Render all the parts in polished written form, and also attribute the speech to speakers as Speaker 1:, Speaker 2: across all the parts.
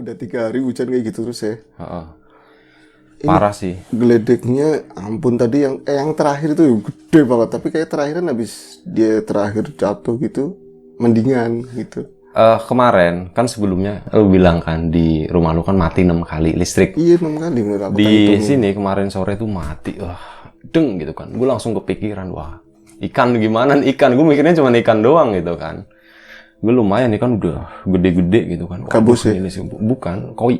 Speaker 1: udah 3 hari hujan kayak gitu terus ya.
Speaker 2: Heeh. Parah sih.
Speaker 1: Geledeknya ampun tadi yang terakhir tuh gede banget, tapi kayak terakhiran habis dia terakhir jatuh gitu mendingan gitu.
Speaker 2: Kemarin kan sebelumnya lu bilang kan di rumah lu kan mati 6 kali listrik.
Speaker 1: Iya 6 kali bener aku
Speaker 2: Di
Speaker 1: hitungin.
Speaker 2: sini kemarin sore tuh mati. Wah, deng gitu kan. Gue langsung kepikiran, wah, ikan gimana nih ikan? Gue mikirnya cuma ikan doang gitu kan. Gue lumayan ikan udah gede-gede gitu kan.
Speaker 1: Gabus ya?
Speaker 2: Ini sih bukan, koi.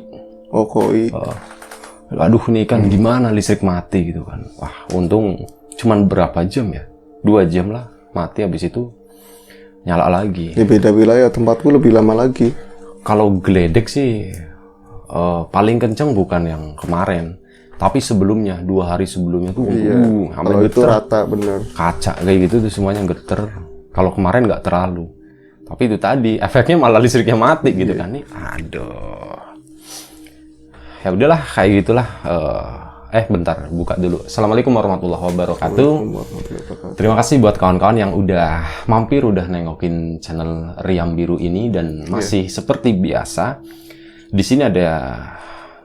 Speaker 1: Oh koi.
Speaker 2: Aduh nih ikan gimana listrik mati gitu kan. Wah, untung cuman berapa jam ya? 2 jam lah mati, habis itu nyala lagi.
Speaker 1: Ya beda wilayah, tempatku lebih lama lagi.
Speaker 2: Kalau geledek sih paling kenceng bukan yang kemarin, tapi sebelumnya 2 hari sebelumnya tuh sampai
Speaker 1: Kalau itu
Speaker 2: geter.
Speaker 1: rata bener.
Speaker 2: Kaca kayak gitu tuh semuanya geter. Kalau kemarin nggak terlalu, tapi itu tadi efeknya malah listriknya mati gitu kan nih. Aduh, ya udahlah kayak gitulah. Bentar, buka dulu. Assalamualaikum warahmatullahi wabarakatuh. Terima kasih buat kawan-kawan yang udah mampir, udah nengokin channel Riam Biru ini, dan masih seperti biasa di sini ada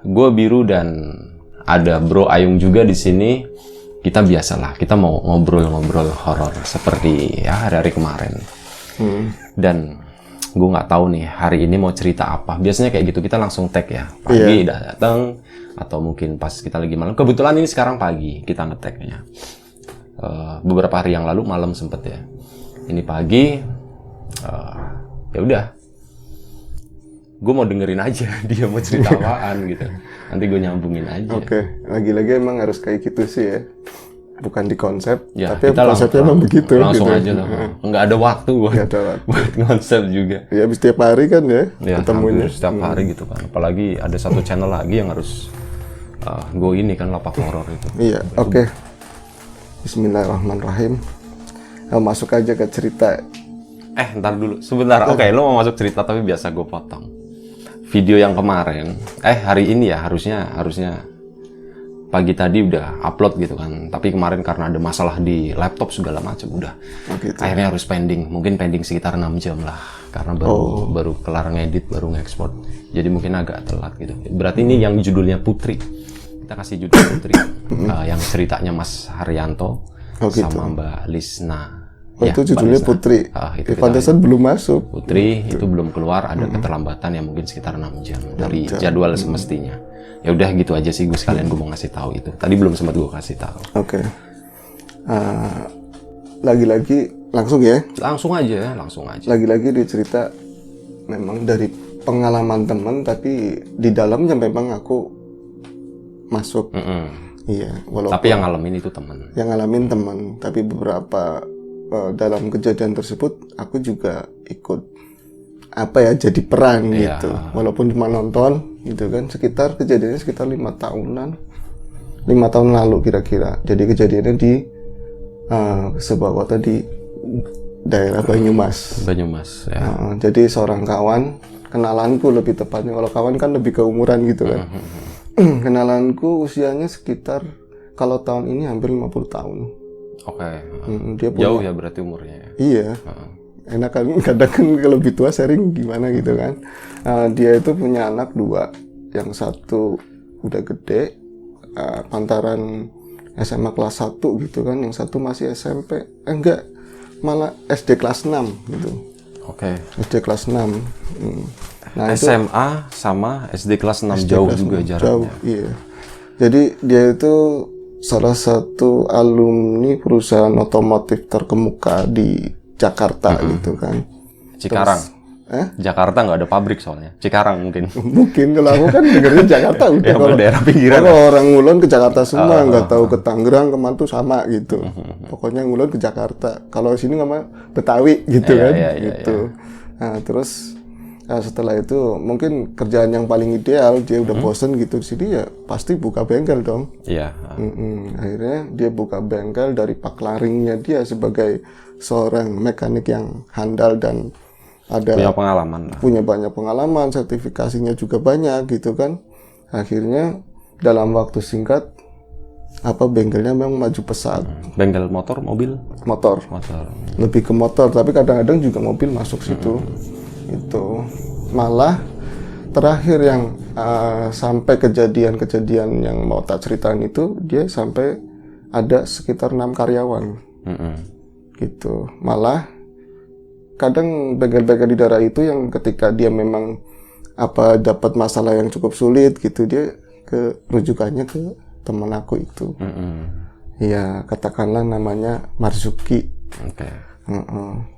Speaker 2: gue Biru dan ada Bro Ayung juga di sini. Kita biasalah, kita mau ngobrol-ngobrol horor seperti ya hari kemarin. Dan gue nggak tahu nih hari ini mau cerita apa. Biasanya kayak gitu kita langsung tag ya, pagi udah datang, atau mungkin pas kita lagi malam. Kebetulan ini sekarang pagi kita nge-tagnya. Beberapa hari yang lalu malam sempet ya. Ini pagi, ya udah. Gue mau dengerin aja dia mau cerita apaan gitu. Nanti gue nyambungin aja.
Speaker 1: Oke, lagi-lagi emang harus kayak gitu sih ya. Bukan di konsep,
Speaker 2: Ya,
Speaker 1: tapi
Speaker 2: kita
Speaker 1: konsepnya emang begitu.
Speaker 2: langsung
Speaker 1: gitu.
Speaker 2: aja lah. Nggak ada waktu
Speaker 1: Nggak ada waktu.
Speaker 2: buat konsep juga.
Speaker 1: Ya habis tiap hari kan ya,
Speaker 2: Ya,
Speaker 1: ketemunya.
Speaker 2: hampir setiap hari gitu kan. Apalagi ada satu channel lagi yang harus gue ini kan lapak horor itu.
Speaker 1: Iya, oke. Bismillahirrahmanirrahim. Masuk aja ke cerita.
Speaker 2: Ntar dulu, sebentar. Oke, lo mau masuk cerita tapi biasa gue potong. Video yang kemarin, hari ini ya harusnya pagi tadi udah upload gitu kan. Tapi kemarin karena ada masalah di laptop segala macam udah.
Speaker 1: Gitu.
Speaker 2: Akhirnya harus pending, mungkin pending sekitar 6 jam lah. Karena baru kelar ngedit, baru ngekspor. Jadi mungkin agak telat gitu. Berarti ini yang judulnya Putri. Kita kasih judul Putri. Yang ceritanya Mas Haryanto sama Mbak Lisna.
Speaker 1: Ya, itu judulnya Putri.
Speaker 2: Itu
Speaker 1: Pantesan belum masuk.
Speaker 2: Putri itu belum keluar, ada keterlambatan yang mungkin sekitar 6 jam dari jadwal semestinya. Ya udah gitu aja sih, gue sekalian gue mau ngasih tahu itu. Tadi belum sempat gue kasih tahu.
Speaker 1: Oke. Lagi-lagi langsung ya.
Speaker 2: Langsung aja.
Speaker 1: Lagi-lagi dia cerita memang dari pengalaman teman, tapi di dalamnya memang aku masuk. Iya, walaupun
Speaker 2: Tapi yang ngalamin itu teman.
Speaker 1: yang ngalamin teman, tapi beberapa dalam kejadian tersebut aku juga ikut jadi peran gitu, walaupun cuma nonton gitu kan. Kejadiannya sekitar 5 tahunan, 5 tahun lalu kira-kira. Jadi kejadiannya di sebuah kota di daerah Banyumas ya. Jadi seorang kawan, kenalanku lebih tepatnya, kalau kawan kan lebih ke umuran gitu kan. Kenalanku usianya sekitar, kalau tahun ini hampir 50 tahun.
Speaker 2: Oke.
Speaker 1: Dia
Speaker 2: jauh ya berarti umurnya.
Speaker 1: Iya. Enak kan, kadang kan kalau lebih tua sharing gimana gitu kan. Dia itu punya anak 2. Yang satu udah gede, pantaran SMA kelas 1 gitu kan. Yang satu masih SMP. Malah SD kelas 6 gitu.
Speaker 2: Oke.
Speaker 1: SD kelas 6. Nah,
Speaker 2: SMA sama SD kelas 6 jauh juga jaraknya.
Speaker 1: Jauh, iya. Jadi dia itu salah satu alumni perusahaan otomotif terkemuka di Jakarta gitu kan.
Speaker 2: Cikarang.
Speaker 1: Terus,
Speaker 2: Jakarta nggak ada pabrik soalnya. Cikarang mungkin.
Speaker 1: Mungkin kalau aku kan dengernya Jakarta udah.
Speaker 2: Ya,
Speaker 1: kalau
Speaker 2: daerah pinggiran.
Speaker 1: Kalau orang Ngulon ke Jakarta semua, nggak tahu ke Tangerang kemana tuh sama gitu. Pokoknya Ngulon ke Jakarta. Kalau sini nggak Betawi gitu kan. Gitu. Nah terus setelah itu mungkin kerjaan yang paling ideal, dia udah bosen gitu di sini, ya pasti buka bengkel dong.
Speaker 2: Iya.
Speaker 1: Akhirnya dia buka bengkel dari paklaringnya dia sebagai seorang mekanik yang handal dan punya banyak pengalaman, sertifikasinya juga banyak gitu kan. Akhirnya dalam waktu singkat bengkelnya memang maju pesat.
Speaker 2: Bengkel motor, mobil?
Speaker 1: Motor. Lebih ke motor, tapi kadang-kadang juga mobil masuk situ. Itu malah terakhir yang sampai kejadian-kejadian yang mau tak ceritain itu, dia sampai ada sekitar 6 karyawan. Gitu. Malah kadang bengkel-bengkel di daerah itu yang ketika dia memang dapat masalah yang cukup sulit gitu, dia rujukannya ke teman aku itu. Ya katakanlah namanya Marzuki.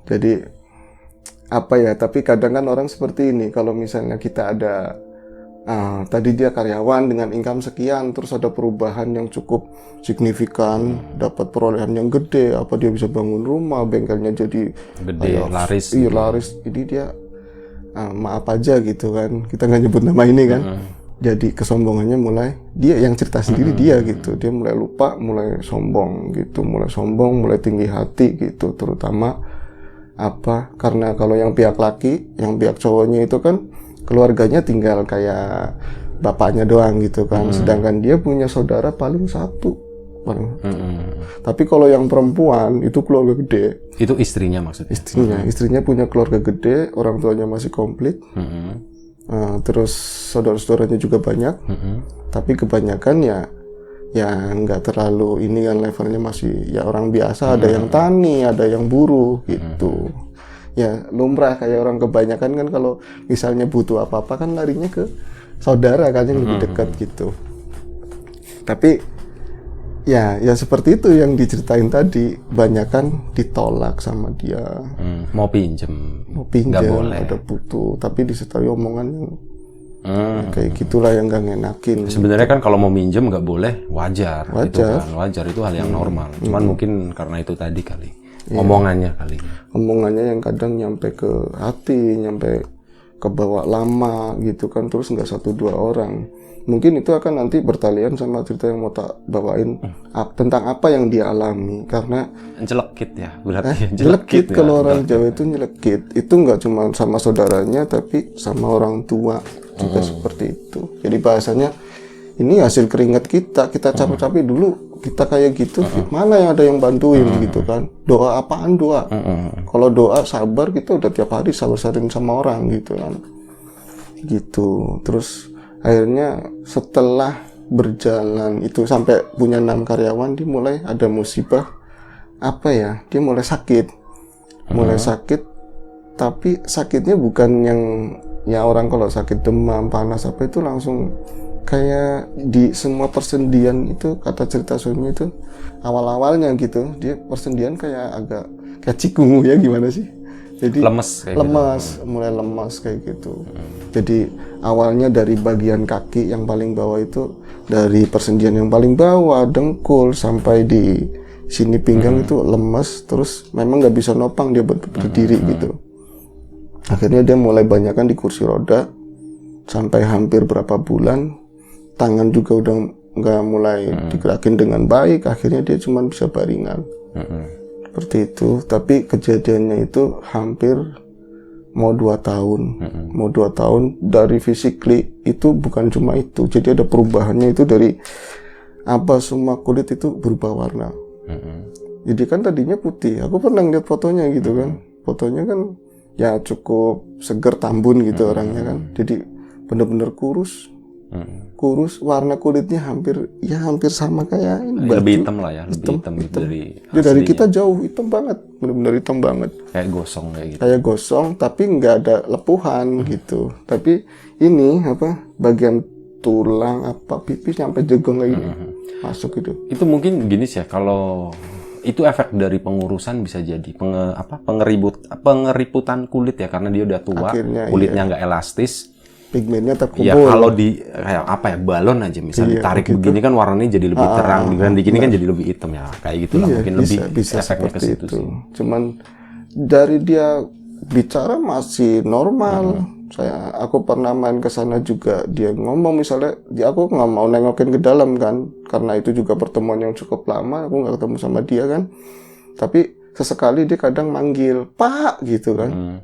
Speaker 1: Jadi tapi kadang kan orang seperti ini, kalau misalnya kita ada tadi dia karyawan dengan income sekian, terus ada perubahan yang cukup signifikan, dapat perolehan yang gede, dia bisa bangun rumah, bengkelnya jadi
Speaker 2: gede, laris.
Speaker 1: Iya, laris. Jadi dia maaf aja gitu kan, kita nggak nyebut nama ini kan. Jadi kesombongannya mulai, dia yang cerita sendiri dia gitu, dia mulai lupa, mulai sombong gitu, mulai tinggi hati gitu, terutama karena kalau yang pihak laki, yang pihak cowoknya itu kan keluarganya tinggal kayak bapaknya doang gitu kan, sedangkan dia punya saudara paling satu. Tapi kalau yang perempuan itu keluarga gede.
Speaker 2: Itu istrinya maksudnya?
Speaker 1: Istrinya punya keluarga gede, orang tuanya masih komplit, terus saudara-saudaranya juga banyak, tapi kebanyakan ya nggak terlalu ini kan, levelnya masih ya orang biasa, ada yang tani, ada yang buruh gitu. Ya lumrah kayak orang kebanyakan kan, kalau misalnya butuh apa-apa kan larinya ke saudara kan yang lebih dekat gitu. Tapi ya seperti itu yang diceritain tadi, banyakan ditolak sama dia.
Speaker 2: Mau pinjem nggak boleh,
Speaker 1: ada butuh, tapi disertai omongan yang kayak gitulah yang gak ngenakin.
Speaker 2: Sebenarnya kan kalau mau minjem nggak boleh, wajar. Itu kan wajar, itu hal yang normal. Cuman mungkin karena itu tadi kali, omongannya
Speaker 1: yang kadang nyampe ke hati, nyampe ke bawah lama gitu kan, terus nggak 1-2 orang. Mungkin itu akan nanti bertalian sama cerita yang mau tak bawain tentang apa yang dia alami, karena
Speaker 2: jelekit ya berarti.
Speaker 1: Jelekit kalau orang Jawa itu nyelekit, itu nggak cuma sama saudaranya tapi sama orang tua juga seperti itu. Jadi bahasanya ini hasil keringat kita capek-capek dulu kita kayak gitu, mana yang ada yang bantuin gitu kan. Doa apaan doa? Kalau doa sabar, kita udah tiap hari sabar-sabarin sama orang gitu kan. Gitu. Terus akhirnya setelah berjalan itu sampai punya 6 karyawan, dia mulai ada musibah, dia mulai sakit. Tapi sakitnya bukan yang ya orang kalau sakit demam, panas itu langsung kayak di semua persendian itu, kata cerita suaminya itu awal-awalnya gitu, dia persendian kayak agak kayak cikungu ya, gimana sih? Jadi mulai lemas kayak gitu. Jadi awalnya dari bagian kaki yang paling bawah itu, dari persendian yang paling bawah, dengkul sampai di sini pinggang itu lemas, terus memang nggak bisa nopang dia berdiri gitu. Akhirnya dia mulai banyakan di kursi roda sampai hampir berapa bulan, tangan juga udah nggak mulai digerakin dengan baik, akhirnya dia cuma bisa baringan. Seperti itu. Tapi kejadiannya itu hampir mau 2 tahun. Mau 2 tahun dari physically itu bukan cuma itu. Jadi ada perubahannya itu dari semua kulit itu berubah warna. Jadi kan tadinya putih. Aku pernah lihat fotonya gitu kan. Fotonya kan ya cukup seger, tambun gitu orangnya kan. Jadi benar-benar kurus, warna kulitnya hampir sama kayak baju.
Speaker 2: Lebih hitam lah ya, lebih hitam.
Speaker 1: Dari kita jauh hitam banget, benar-benar hitam banget.
Speaker 2: Kayak gosong kayak gitu.
Speaker 1: Kayak gosong, tapi nggak ada lepuhan gitu. Tapi ini bagian tulang pipi sampai jegong lagi masuk gitu.
Speaker 2: Itu mungkin gini sih ya, kalau itu efek dari pengurusan bisa jadi pengeriputan kulit ya, karena dia udah tua, akhirnya, kulitnya nggak elastis,
Speaker 1: pigmennya terkumpul.
Speaker 2: Ya kalau kayak balon aja misalnya ditarik gitu, begini kan warnanya jadi lebih terang, di gini kan jadi lebih hitam ya, kayak gitulah mungkin
Speaker 1: bisa
Speaker 2: efeknya ke situ sih.
Speaker 1: Cuman dari dia bicara masih normal. Aku pernah main ke sana juga, dia ngomong misalnya, aku nggak mau nengokin ke dalam kan, karena itu juga pertemuan yang cukup lama, aku nggak ketemu sama dia kan. Tapi sesekali dia kadang manggil Pak gitu kan,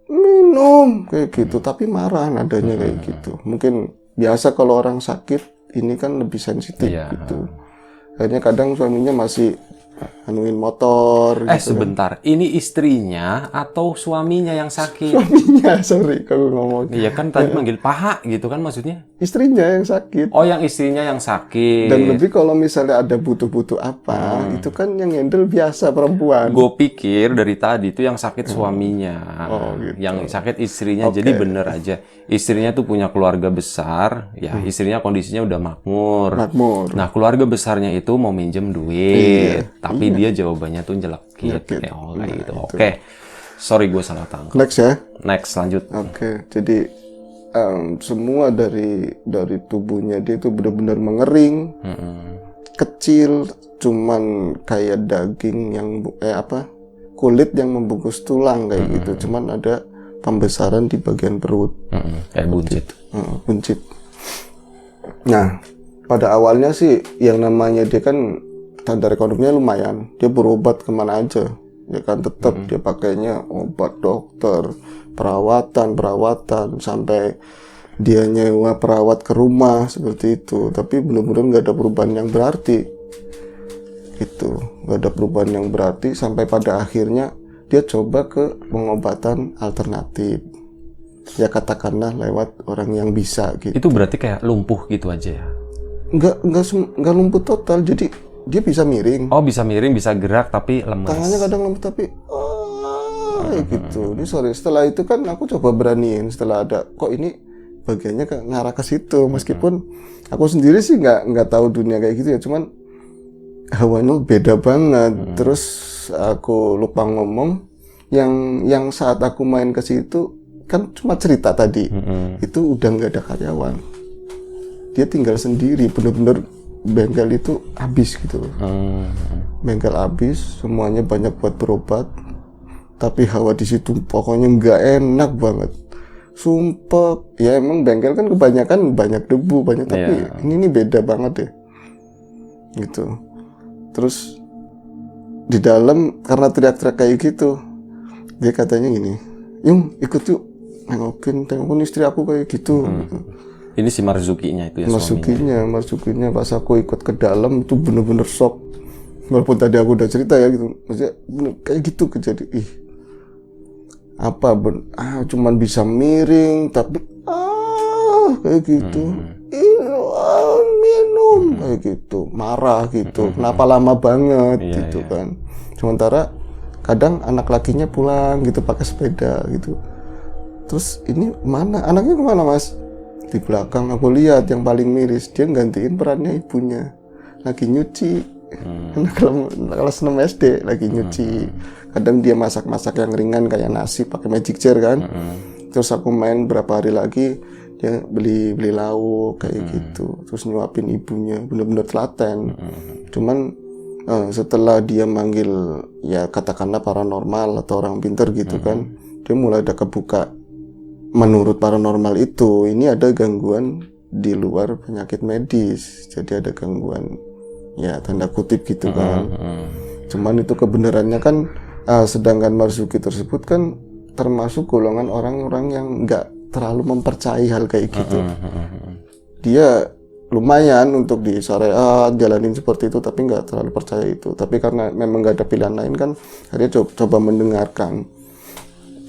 Speaker 1: minum kayak gitu, tapi marah nadanya kayak gitu. Mungkin biasa kalau orang sakit ini kan lebih sensitif gitu. Akhirnya kadang suaminya masih anuin motor. Gitu
Speaker 2: Sebentar, ini istrinya atau suaminya yang sakit?
Speaker 1: Suaminya, sorry kalau ngomong.
Speaker 2: Iya kan tadi manggil paha gitu kan maksudnya?
Speaker 1: Istrinya yang sakit.
Speaker 2: Oh, yang istrinya yang sakit.
Speaker 1: Dan lebih kalau misalnya ada butuh-butuh apa, itu kan yang handle biasa perempuan.
Speaker 2: Gue pikir dari tadi itu yang sakit suaminya,
Speaker 1: gitu.
Speaker 2: yang sakit istrinya. Jadi bener aja, istrinya tuh punya keluarga besar, ya istrinya kondisinya udah makmur. Nah keluarga besarnya itu mau minjem duit, tapi dia jawabannya tuh nyelekit. Kayak gitu. Oke, sorry gue salah tangkap.
Speaker 1: Next ya.
Speaker 2: Next, lanjut.
Speaker 1: Oke, jadi semua dari tubuhnya dia itu benar-benar mengering, kecil, cuman kayak daging yang kulit yang membungkus tulang kayak gitu, cuman ada pembesaran di bagian perut,
Speaker 2: kayak buncit.
Speaker 1: Buncit. Nah, pada awalnya sih yang namanya dia kan standar ekonominya lumayan, dia berobat kemana aja, ya kan tetap dia pakainya obat dokter. Perawatan sampai dia nyewa perawat ke rumah seperti itu, tapi benar-benar nggak ada perubahan yang berarti itu, nggak ada perubahan yang berarti sampai pada akhirnya dia coba ke pengobatan alternatif, ya katakanlah lewat orang yang bisa gitu.
Speaker 2: Itu berarti kayak lumpuh gitu aja ya?
Speaker 1: Nggak lumpuh total, jadi dia bisa miring.
Speaker 2: Oh, bisa miring, bisa gerak tapi lemas.
Speaker 1: Tangannya kadang lemah tapi gitu. Ini sorry, setelah itu kan aku coba beraniin, setelah ada kok ini bagiannya ngarah ke situ, meskipun aku sendiri sih nggak tahu dunia kayak gitu ya, cuman hawanya beda banget. Terus aku lupa ngomong yang saat aku main ke situ kan cuma cerita tadi, itu udah nggak ada karyawan, dia tinggal sendiri, bener-bener bengkel itu habis gitu. Bengkel habis, semuanya banyak buat berobat. Tapi hawa di situ pokoknya nggak enak banget, sumpah. Ya emang bengkel kan kebanyakan banyak debu, tapi ini beda banget deh, gitu. Terus di dalam karena teriak-teriak kayak gitu, dia katanya gini, "Yung, ikut yuk, tengokin istri aku kayak gitu."
Speaker 2: Ini si Marzuki-nya itu ya,
Speaker 1: Marzuki-nya pas aku ikut ke dalam itu bener-bener shock. Walaupun tadi aku udah cerita ya gitu, maksudnya bener kayak gitu kejadian. Cuman bisa miring tapi kayak gitu. Minum kayak gitu, marah gitu. Kenapa lama banget gitu kan. Sementara kadang anak lakinya pulang gitu pakai sepeda gitu. Terus ini mana? Anaknya kemana mas? Di belakang aku lihat yang paling miris, dia gantiin perannya ibunya. Lagi nyuci. Kelas 6 SD lagi nyuci. Kadang dia masak-masak yang ringan kayak nasi pakai magic jar kan. Terus aku main berapa hari lagi dia beli lauk kayak gitu. Terus nyuapin ibunya, bener-bener telaten. Cuman setelah dia manggil ya katakanlah paranormal atau orang pinter gitu kan, dia mulai ada kebuka. Menurut paranormal itu ini ada gangguan di luar penyakit medis. Jadi ada gangguan ya tanda kutip gitu kan. Cuman itu kebenarannya kan sedangkan Marzuki tersebut kan termasuk golongan orang-orang yang nggak terlalu mempercayai hal kayak gitu. Dia lumayan untuk di syariat jalanin seperti itu, tapi nggak terlalu percaya itu. Tapi karena memang nggak ada pilihan lain kan, dia coba mendengarkan.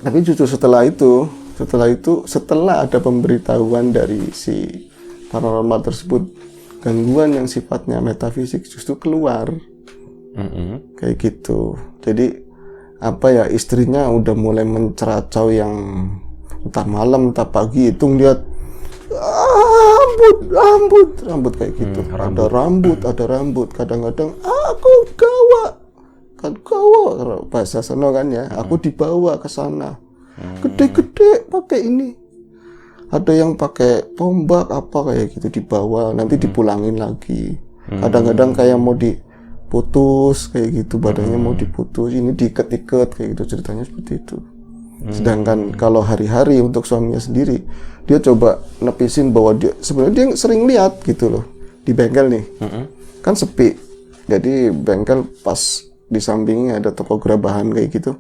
Speaker 1: Tapi justru setelah ada pemberitahuan dari si paranormal tersebut, gangguan yang sifatnya metafisik justru keluar. Kayak gitu. Jadi istrinya udah mulai menceracau yang entah malam entah pagi, hitung lihat rambut kayak gitu. Ada rambut. Kadang-kadang aku gawa bahasa sono kan ya. Aku dibawa ke sana. Gede-gede pakai ini. Ada yang pakai tombak apa kayak gitu dibawa, nanti dipulangin lagi. Kadang-kadang kayak mau diputus kayak gitu, badannya mau diputus, ini diikat-ikat kayak gitu, ceritanya seperti itu. Sedangkan kalau hari-hari untuk suaminya sendiri, dia coba nepisin bahwa dia sebenarnya dia sering lihat gitu loh di bengkel nih. Kan sepi. Jadi bengkel pas di sampingnya ada toko gerabahan kayak gitu.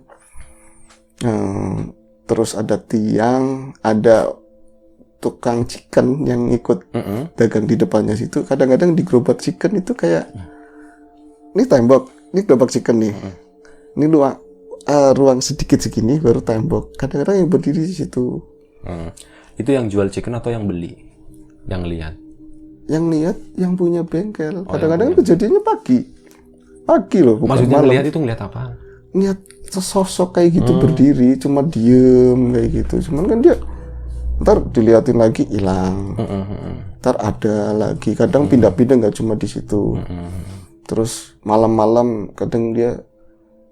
Speaker 1: Terus ada tiang, ada tukang chicken yang ikut dagang di depannya situ. Kadang-kadang di gerobak chicken itu kayak ini tembok, ini gerobak chicken nih. Ini ruang sedikit segini baru tembok. Kadang-kadang yang berdiri di situ.
Speaker 2: Itu yang jual chicken atau yang beli? Yang lihat?
Speaker 1: Yang lihat yang punya bengkel. Kadang-kadang kejadiannya pagi loh, bukan
Speaker 2: maksudnya
Speaker 1: malam.
Speaker 2: ngelihat itu ngelihat apa?
Speaker 1: Lihat sesosok kayak gitu berdiri, cuma diem kayak gitu. Cuman kan dia ntar diliatin lagi hilang, ntar ada lagi. Kadang pindah-pindah nggak cuma di situ. Terus malam-malam kadang dia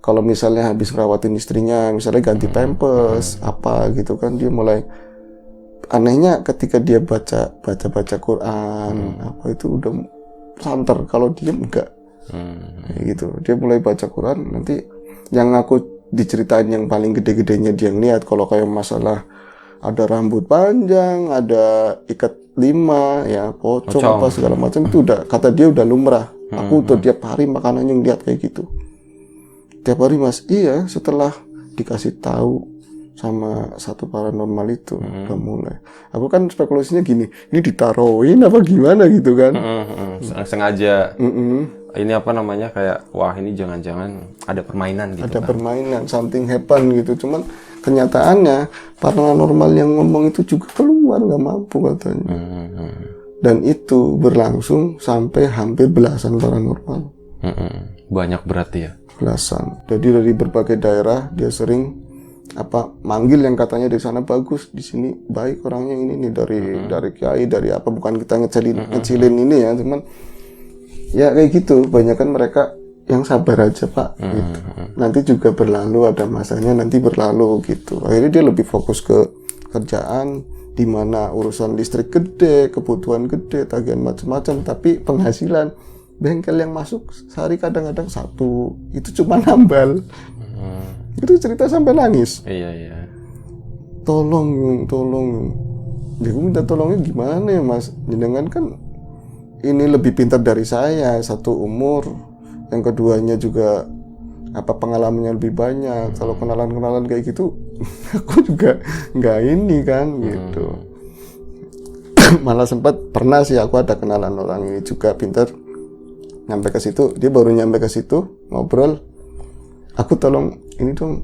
Speaker 1: kalau misalnya habis ngerawatin istrinya, misalnya ganti pampers apa gitu kan, dia mulai anehnya ketika dia baca Quran apa itu udah santer, kalau diem enggak. Kayak gitu. Dia mulai baca Quran, nanti yang aku diceritain yang paling gede-gedenya dia ngeliat kalau kayak masalah ada rambut panjang, ada ikat 5 ya, pocong apa segala macam itu udah kata dia udah lumrah. Aku udah tiap hari makanannya ngeliat kayak gitu. Tiap hari Mas, iya setelah dikasih tahu sama satu paranormal itu udah mulai. Aku kan spekulasinya gini, ini ditaruhin apa gimana gitu kan?
Speaker 2: Sengaja. Ini apa namanya kayak wah ini jangan-jangan ada permainan gitu.
Speaker 1: Ada permainan, something happen gitu. Cuman kenyataannya paranormal yang ngomong itu juga keluar nggak mampu katanya. Dan itu berlangsung sampai hampir belasan paranormal.
Speaker 2: Banyak berarti ya.
Speaker 1: Belasan. Jadi dari berbagai daerah dia sering manggil yang katanya di sana bagus, di sini baik orangnya ini nih dari kiai dari apa, bukan kita ngecilin ini ya, cuman ya kayak gitu. Banyakan mereka yang sabar aja Pak gitu. Nanti juga berlalu, ada masanya nanti berlalu gitu. Akhirnya dia lebih fokus ke kerjaan, di mana urusan listrik gede, kebutuhan gede, tagihan macam-macam, tapi penghasilan bengkel yang masuk sehari kadang-kadang 1 itu cuma nambal. Itu cerita sampai nangis.
Speaker 2: Iya.
Speaker 1: Tolong. Ya gue minta tolongnya gimana ya Mas? Jenengan kan ini lebih pintar dari saya, satu umur, yang keduanya juga pengalamannya lebih banyak. Kalau kenalan kayak gitu, aku juga nggak ini kan gitu. Malah sempat pernah sih aku ada kenalan orang ini juga pintar. Nyampe ke situ, dia baru nyampe ke situ ngobrol. Aku tolong ini dong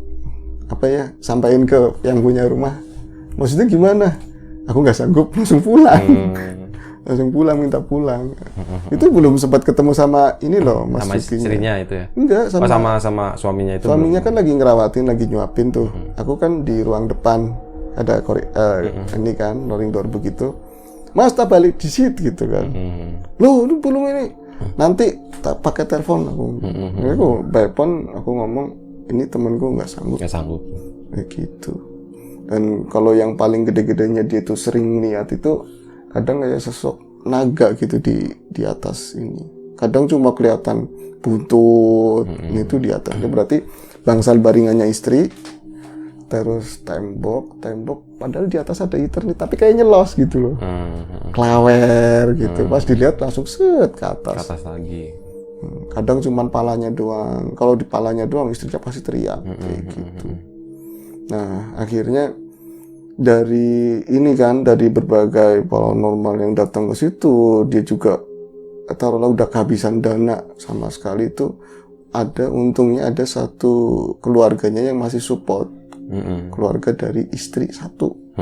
Speaker 1: sampaikan ke yang punya rumah. Maksudnya gimana? Aku nggak sanggup, langsung pulang. Langsung pulang, minta pulang. Itu belum sempat ketemu sama ini loh, Mas
Speaker 2: sama
Speaker 1: Sukinya.
Speaker 2: istrinya itu ya?
Speaker 1: Enggak,
Speaker 2: sama suaminya itu.
Speaker 1: Suaminya kan lagi ngerawatin, lagi nyuapin tuh. Aku kan di ruang depan ada ini kan, rolling door begitu. Mas, tak balik di situ gitu kan. Loh, lu belum ini. Nanti tak pakai telepon aku telepon, aku ngomong ini temanku nggak sanggup kayak gitu. Dan kalau yang paling gede-gedenya dia tuh sering niat itu kadang kayak sosok naga gitu di atas ini, kadang cuma kelihatan buntut itu di atasnya, berarti bangsal baringannya istri, terus tembok padahal di atas ada internet tapi kayaknya los gitu loh. Klawer gitu. Pas dilihat langsung set ke atas lagi. Kadang cuman palanya doang. Kalau di palanya doang istrinya pasti teriak kayak gitu. Nah, akhirnya dari ini kan, dari berbagai paranormal yang datang ke situ, dia juga taruhlah udah kehabisan dana sama sekali, itu untungnya ada satu keluarganya yang masih support. Keluarga dari istri satu.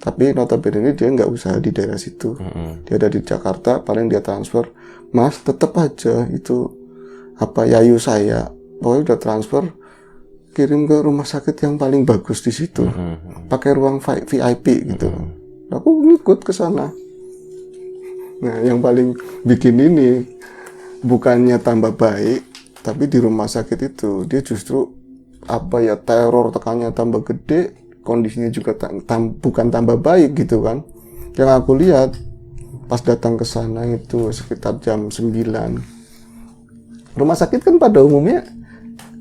Speaker 1: Tapi notabene dia nggak usaha di daerah situ. Dia ada di Jakarta, paling dia transfer. Mas, tetap aja itu yayu saya pokoknya udah transfer, kirim ke rumah sakit yang paling bagus di situ, pakai ruang VIP gitu. Aku ngikut ke sana. Nah, yang paling bikin ini bukannya tambah baik, tapi di rumah sakit itu dia justru teror tekannya tambah gede, kondisinya juga bukan tambah baik gitu kan. Yang aku lihat pas datang ke sana itu sekitar jam 9. Rumah sakit kan pada umumnya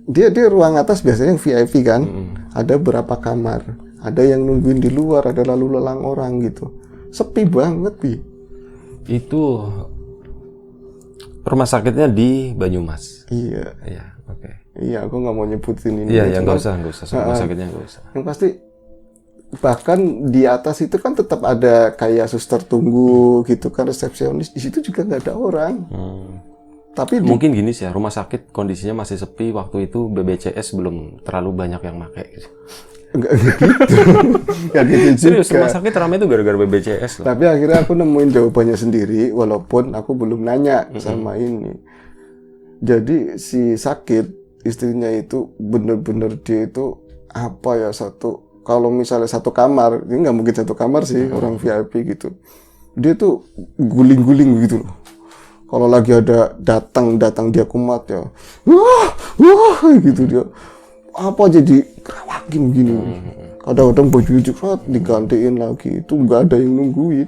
Speaker 1: dia ruang atas biasanya yang VIP kan. Ada berapa kamar, ada yang nungguin di luar, ada lalu lalang orang gitu. Sepi banget, Bi.
Speaker 2: Itu rumah sakitnya di Banyumas.
Speaker 1: Iya.
Speaker 2: Iya, oke.
Speaker 1: Iya, aku nggak mau nyebutin ini.
Speaker 2: Iya, nggak usah. Rumah sakitnya nggak usah.
Speaker 1: Yang pasti bahkan di atas itu kan tetap ada kayak suster tunggu gitu kan, resepsionis. Di situ juga nggak ada orang. Tapi
Speaker 2: mungkin gini sih ya, rumah sakit kondisinya masih sepi waktu itu, BPJS belum terlalu banyak yang pakai gitu.
Speaker 1: Enggak gitu. Enggak gitu juga.
Speaker 2: Serius, rumah sakit ramai itu gara-gara BPJS loh.
Speaker 1: Tapi akhirnya aku nemuin jawabannya sendiri, walaupun aku belum nanya sama ini. Jadi si sakit, istrinya itu bener-bener dia itu apa ya, kalau misalnya satu kamar, ini nggak mungkin satu kamar sih, orang VIP gitu. Dia tuh guling-guling gitu loh. Kalau lagi ada datang dia kumat ya, wah gitu dia. Apa jadi kerawakin gini. Kadang-kadang baju cepat digantiin lagi, itu nggak ada yang nungguin.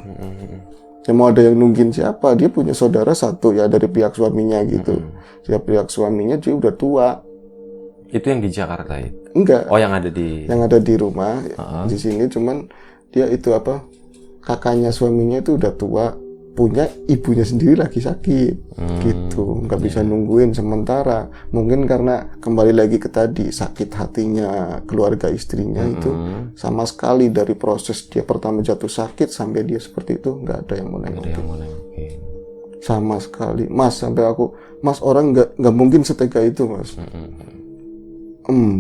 Speaker 1: Ya mau ada yang nungguin siapa? Dia punya saudara satu ya dari pihak suaminya gitu. Dia pihak suaminya dia udah tua.
Speaker 2: Itu yang di Jakarta itu?
Speaker 1: Enggak.
Speaker 2: Oh, yang ada di
Speaker 1: rumah di sini, cuman dia itu apa? Kakaknya suaminya itu udah tua, punya ibunya sendiri lagi sakit gitu, nggak bisa nungguin sementara. Mungkin karena kembali lagi ke tadi, sakit hatinya keluarga istrinya itu sama sekali dari proses dia pertama jatuh sakit sampai dia seperti itu nggak ada yang mau nengokin sama sekali. Mas, sampai aku, Mas, orang nggak mungkin setega itu, Mas.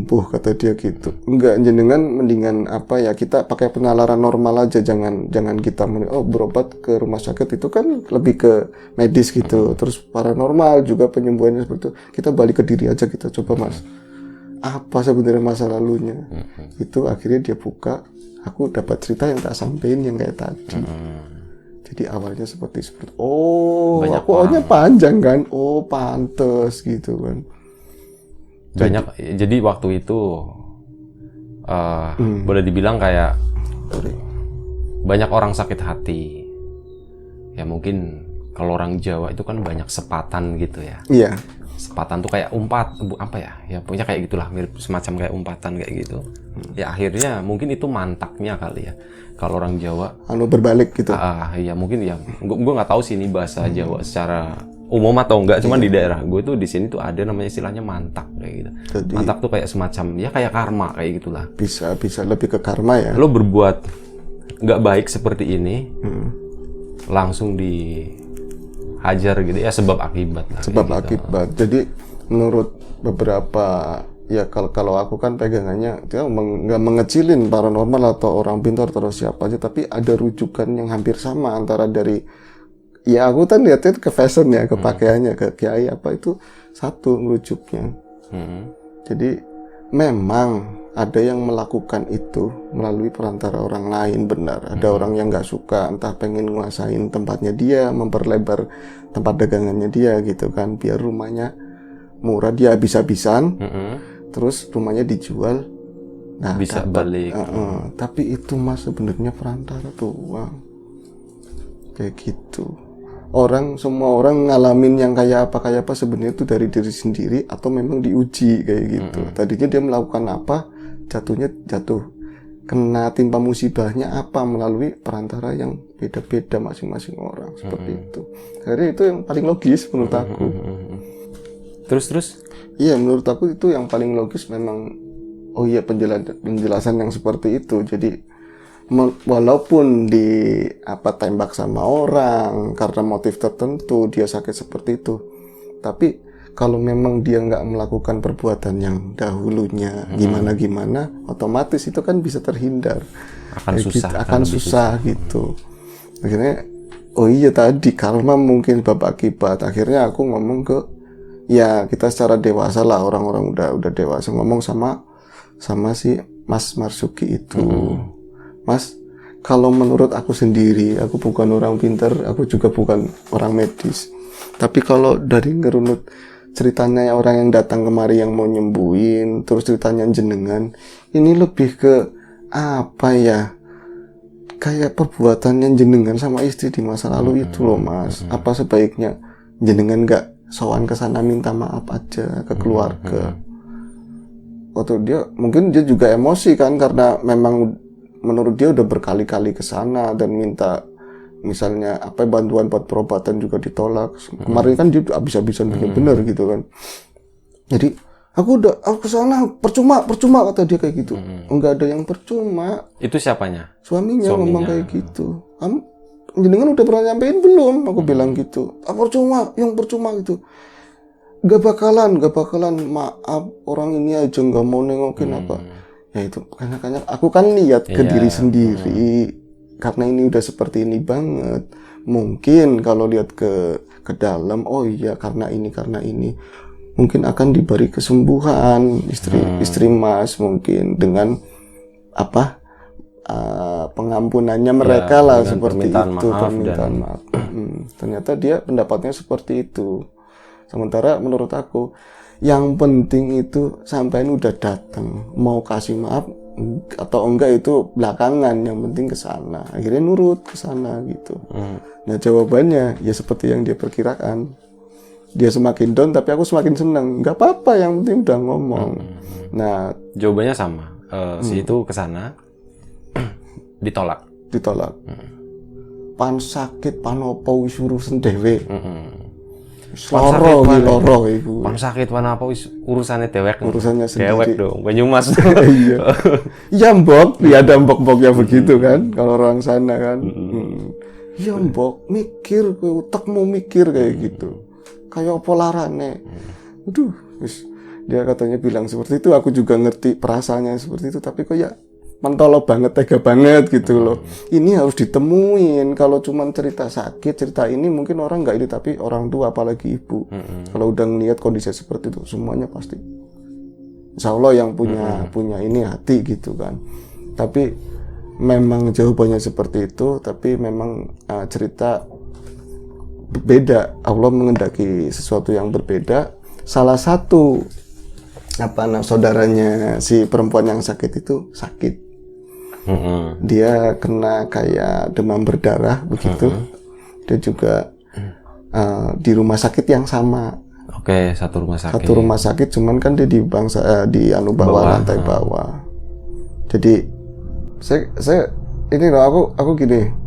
Speaker 1: Kata dia gitu. Enggak, jenengan mendingan apa ya, kita pakai penalaran normal aja, jangan kita berobat ke rumah sakit itu kan lebih ke medis gitu. Terus paranormal juga penyembuhannya seperti itu. Kita balik ke diri aja, kita coba, Mas. Apa sebenarnya masa lalunya? Itu akhirnya dia buka, aku dapat cerita yang tak sampein yang kayak tadi. Jadi awalnya seperti
Speaker 2: banyak
Speaker 1: aku awalnya panjang kan. Oh, pantes gitu kan.
Speaker 2: Jadi waktu itu boleh dibilang kayak banyak orang sakit hati. Ya mungkin kalau orang Jawa itu kan banyak sepatan gitu ya.
Speaker 1: Iya.
Speaker 2: Sepatan tuh kayak apa ya? Ya pokoknya kayak gitulah, mirip semacam kayak umpatan kayak gitu. Ya akhirnya mungkin itu mantaknya kali ya. Kalau orang Jawa
Speaker 1: berbalik gitu.
Speaker 2: Ya mungkin ya. Gue nggak tahu sih ini bahasa Jawa secara umum atau enggak, cuman di daerah gue tuh di sini tuh ada namanya istilahnya mantak kayak gitu. Jadi, mantak tuh kayak semacam ya kayak karma kayak gitulah.
Speaker 1: Bisa lebih ke karma ya.
Speaker 2: Lo berbuat nggak baik seperti ini, langsung dihajar gitu ya, sebab akibat lah.
Speaker 1: Sebab akibat. Jadi menurut beberapa ya, kalau aku kan pegangannya dia nggak mengecilin paranormal atau orang pintar atau siapa aja, tapi ada rujukan yang hampir sama antara dari ya aku kan lihatnya ke fashion ya, ke pakaiannya, ke kiai apa itu satu merujuknya. Jadi memang ada yang melakukan itu melalui perantara orang lain, benar. Ada orang yang nggak suka, entah pengen nguasain tempatnya dia, memperlebar tempat dagangannya dia gitu kan, biar rumahnya murah, dia habis-habisan, terus rumahnya dijual. Nah,
Speaker 2: bisa balik.
Speaker 1: Tapi itu Mas sebenarnya perantara doang. Kayak gitu. Semua orang ngalamin yang kayak apa sebenarnya itu dari diri sendiri atau memang diuji kayak gitu. Tadinya dia melakukan apa, jatuh kena timpa musibahnya apa melalui perantara yang beda-beda masing-masing orang seperti itu. Akhirnya itu yang paling logis menurut aku.
Speaker 2: Terus?
Speaker 1: Iya, menurut aku itu yang paling logis memang. Oh iya, penjelasan yang seperti itu. Jadi walaupun tembak sama orang karena motif tertentu dia sakit seperti itu, tapi kalau memang dia nggak melakukan perbuatan yang dahulunya gimana otomatis itu kan bisa terhindar, akan susah gitu. Akhirnya oh iya tadi karma mungkin bab akibat. Akhirnya aku ngomong ke ya, kita secara dewasa lah, orang-orang udah dewasa, ngomong sama si Mas Marsuki itu. Mas, kalau menurut aku sendiri, aku bukan orang pintar, aku juga bukan orang medis. Tapi kalau dari ngerunut ceritanya orang yang datang kemari yang mau nyembuhin, terus ceritanya jenengan, ini lebih ke apa ya? Kayak perbuatannya jenengan sama istri di masa lalu itu loh, Mas. Apa sebaiknya jenengan nggak sowan ke sana minta maaf aja ke keluarga? Waktu mungkin dia juga emosi kan, karena memang menurut dia udah berkali-kali ke sana dan minta misalnya bantuan buat perobatan juga ditolak. Kemarin kan dia habis-habisan bener gitu kan. Jadi aku ke sana percuma kata dia kayak gitu. Enggak ada yang percuma.
Speaker 2: Itu siapanya?
Speaker 1: Suaminya ngomong kayak gitu. Kamu jenengan udah pernah nyampein belum? Aku bilang gitu. Percuma gitu. Gak bakalan maaf orang ini aja nggak mau nengokin apa. Ya itu karena aku kan lihat ke diri sendiri karena ini udah seperti ini banget. Mungkin kalau lihat ke dalam, oh iya karena ini mungkin akan diberi kesembuhan istri Mas mungkin dengan apa pengampunannya mereka lah seperti itu, permintaan maaf. Ternyata dia pendapatnya seperti itu. Sementara menurut aku yang penting itu sampai ini udah datang, mau kasih maaf atau enggak itu belakangan, yang penting ke sana. Akhirnya nurut ke sana gitu. Nah, jawabannya ya seperti yang dia perkirakan. Dia semakin down tapi aku semakin senang. Enggak apa-apa, yang penting udah ngomong. Nah,
Speaker 2: jawabannya sama. Si itu ke sana ditolak.
Speaker 1: Pan sakit panopo wis urusan dhewe. Loro iku.
Speaker 2: Pan sakit pan apa wis urusane dewek.
Speaker 1: Urusannya sendiri.
Speaker 2: Dewek dong, Banyumas.
Speaker 1: Iya. Ya mbok, ya ada mbok-mboknya begitu kan kalau orang sana kan. Ya mbok, mikir kowe utekmu mikir kayak gitu. Kayak apa larane. Aduh, wis dia katanya bilang seperti itu, aku juga ngerti perasaannya seperti itu, tapi kok ya mentolo banget, tega banget gitu loh. Ini harus ditemuin. Kalau cuma cerita sakit, cerita ini mungkin orang nggak ini, tapi orang tua apalagi ibu. Kalau udah ngeliat kondisi seperti itu, semuanya pasti insya Allah yang punya ini hati gitu kan. Tapi memang jawabannya seperti itu, tapi memang cerita berbeda. Allah mengendaki sesuatu yang berbeda. Salah satu saudaranya si perempuan yang sakit itu sakit. Dia kena kayak demam berdarah begitu. Dia juga di rumah sakit yang sama.
Speaker 2: Oke, satu rumah sakit, cuman kan dia di lantai bawah. Jadi saya ini loh, aku gini.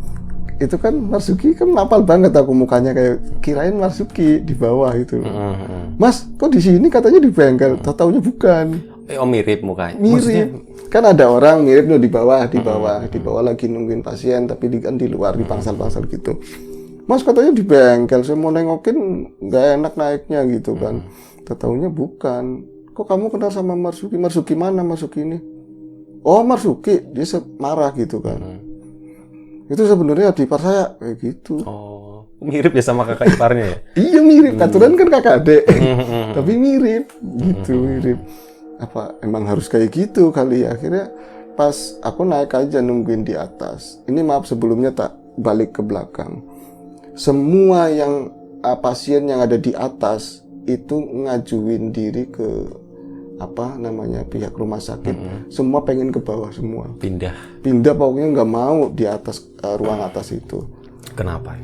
Speaker 2: Itu kan Marzuki kan napal banget aku mukanya, kayak kirain Marzuki di bawah itu. Mas, kok di sini katanya di bengkel, tahu-taunya bukan. Mirip mukanya.
Speaker 1: Mirip. Maksudnya? Kan ada orang mirip loh di bawah lagi nungguin pasien, tapi di luar di pangsal-pangsal gitu. Mas katanya di bengkel, saya mau nengokin nggak enak naiknya gitu kan. Tahu-taunya bukan. Kok kamu kenal sama Marzuki? Marzuki mana Marzuki ini? Oh Marzuki, dia marah gitu kan. Itu sebenarnya adik ipar saya kayak gitu.
Speaker 2: Oh, mirip ya sama kakak iparnya ya?
Speaker 1: Iya mirip, aturan kan kakak adik. Tapi mirip gitu, mirip. Apa emang harus kayak gitu kali ya? Akhirnya pas aku naik aja nungguin di atas. Ini maaf sebelumnya tak balik ke belakang. Semua yang pasien yang ada di atas itu ngajuin diri ke pihak rumah sakit. Semua pengen ke bawah semua. Pindah pokoknya nggak mau di atas ruang atas itu.
Speaker 2: Kenapa?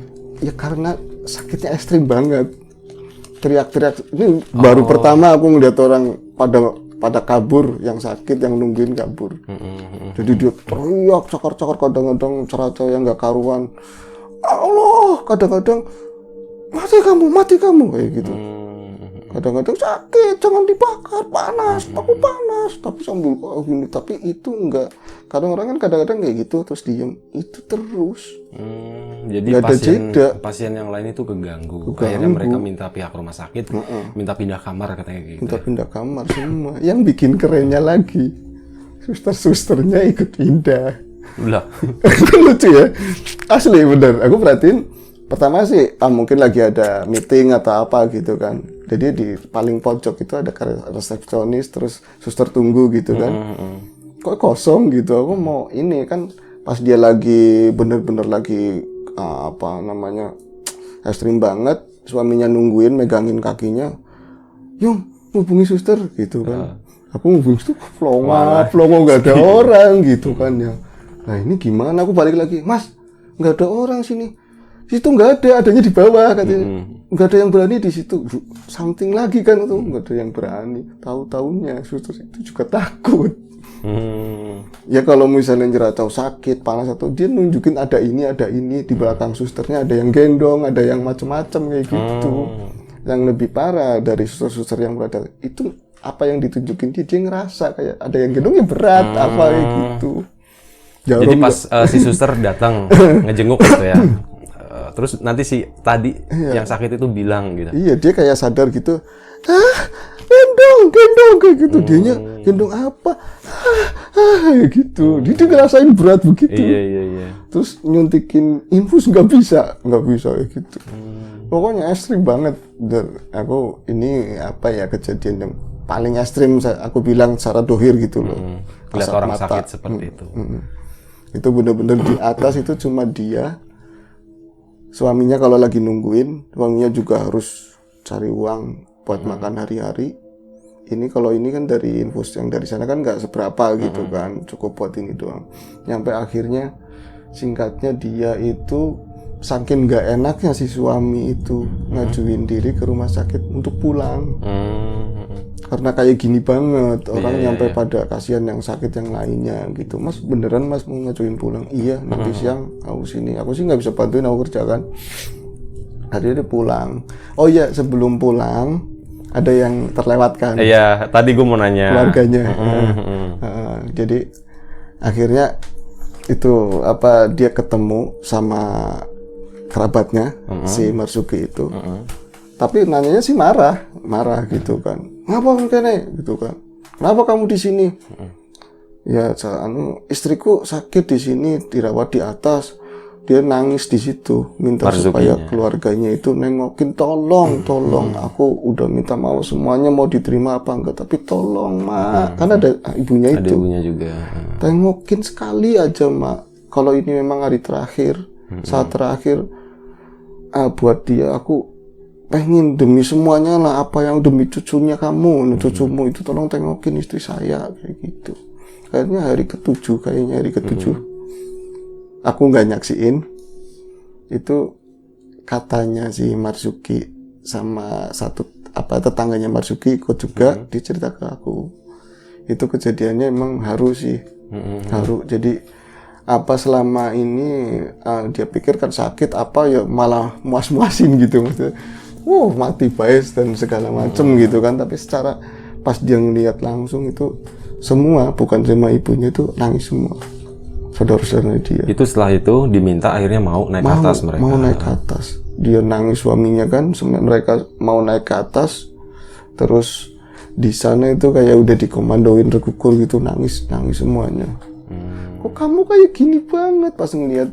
Speaker 1: Ya karena sakitnya ekstrim banget. Teriak-teriak. Ini baru pertama aku ngeliat orang pada kabur, yang sakit yang nungguin kabur. Jadi dia teriak cokor-cokor, kadang-kadang cerita yang nggak karuan. Allah, kadang-kadang mati kamu kayak gitu. Kadang-kadang sakit, jangan dibakar, panas, aku panas. Tapi sambil gini, tapi itu enggak. Kadang orang kan kadang-kadang kayak gitu terus diem, itu terus.
Speaker 2: Jadi pasien yang lain itu keganggu. Akhirnya mereka minta pihak rumah sakit, minta pindah kamar katanya gitu.
Speaker 1: Minta pindah kamar semua. Yang bikin kerennya lagi, suster-susternya ikut pindah.
Speaker 2: Lah,
Speaker 1: lucu ya, asli bener. Aku perhatiin. Pertama sih, mungkin lagi ada meeting atau apa gitu kan. Jadi di paling pojok itu ada resepsionis, terus suster tunggu gitu kan. Kok kosong gitu, aku mau ini kan. Pas dia lagi bener-bener lagi ekstrim banget, suaminya nungguin megangin kakinya. Yung, hubungi suster gitu kan. Aku hubungi suster, flongo gak ada orang gitu kan ya. Nah ini gimana, aku balik lagi. Mas, gak ada orang sini. Situ nggak ada, adanya di bawah katanya. Nggak ada yang berani di situ. Something lagi kan tuh, nggak ada yang berani. Tahu-taunya suster itu juga takut. Ya kalau misalnya jeratau sakit, panas atau dia nunjukin ada ini di belakang susternya ada yang gendong, ada yang macam-macam kayak gitu. Yang lebih parah dari suster-suster yang berada itu apa yang ditunjukin dia ngerasa kayak ada yang gendongnya berat apa kayak gitu.
Speaker 2: Jadi pas si suster datang ngejenguk gitu ya. Terus nanti si tadi yang sakit itu bilang gitu.
Speaker 1: Iya, dia kayak sadar gitu. Gendong kayak gitu. Dianya gendong apa? Gitu. Dia ngerasain berat begitu.
Speaker 2: Iya.
Speaker 1: Terus nyuntikin infus nggak bisa kayak gitu. Pokoknya ekstrim banget. Dan aku ini apa ya, kejadian yang paling ekstrim aku bilang secara dohir gitu loh.
Speaker 2: Lihat orang sakit seperti itu.
Speaker 1: Itu bener-bener di atas itu cuma dia. Suaminya kalau lagi nungguin, suaminya juga harus cari uang buat makan hari-hari. Ini kalau ini kan dari infus yang dari sana kan nggak seberapa gitu kan, cukup buat ini doang. Nyampe akhirnya singkatnya dia itu saking nggak enaknya si suami itu ngajuin diri ke rumah sakit untuk pulang. Karena kayak gini banget orang nyampe pada kasihan yang sakit yang lainnya gitu. Mas beneran mas mau ngajuin pulang? Iya nanti siang aku sini. Aku sih nggak bisa bantuin, aku kerja kan. Akhirnya dia pulang. Oh iya, sebelum pulang ada yang terlewatkan.
Speaker 2: Iya, tadi gue mau nanya
Speaker 1: keluarganya. Jadi akhirnya itu apa, dia ketemu sama kerabatnya si Marzuki itu. Tapi nanyanya sih marah gitu kan. Ngapa kamu kene gitu kan? Kenapa kamu di sini? Ya, istriku sakit di sini, dirawat di atas. Dia nangis di situ, minta supaya keluarganya itu nengokin, tolong, aku udah minta maaf semuanya, mau diterima apa enggak, tapi tolong mak, kan ada ibunya itu.
Speaker 2: Ada ibunya juga.
Speaker 1: Tengokin sekali aja mak, kalau ini memang hari terakhir, saat terakhir, buat dia, aku pengen demi semuanya lah, apa yang demi cucunya kamu, cucumu itu tolong tengokin istri saya, kayak gitu. Akhirnya hari ketujuh. Aku nggak nyaksiin, itu katanya si Marzuki sama satu tetangganya Marzuki ikut juga, dia cerita ke aku. Itu kejadiannya emang haru sih, haru. Jadi apa selama ini dia pikir kan sakit apa ya malah muas-muasin gitu maksudnya. Mati baes dan segala macem gitu kan, tapi secara pas dia ngeliat langsung itu semua, bukan cuma ibunya, itu nangis semua. Saudara-saudaranya dia.
Speaker 2: Itu setelah itu diminta akhirnya mau naik ke atas mereka.
Speaker 1: Mau naik ke atas. Dia nangis suaminya kan, mereka mau naik ke atas. Terus di sana itu kayak udah dikomandoin rekukur gitu, nangis semuanya. Kok kamu kayak gini banget, pas ngeliat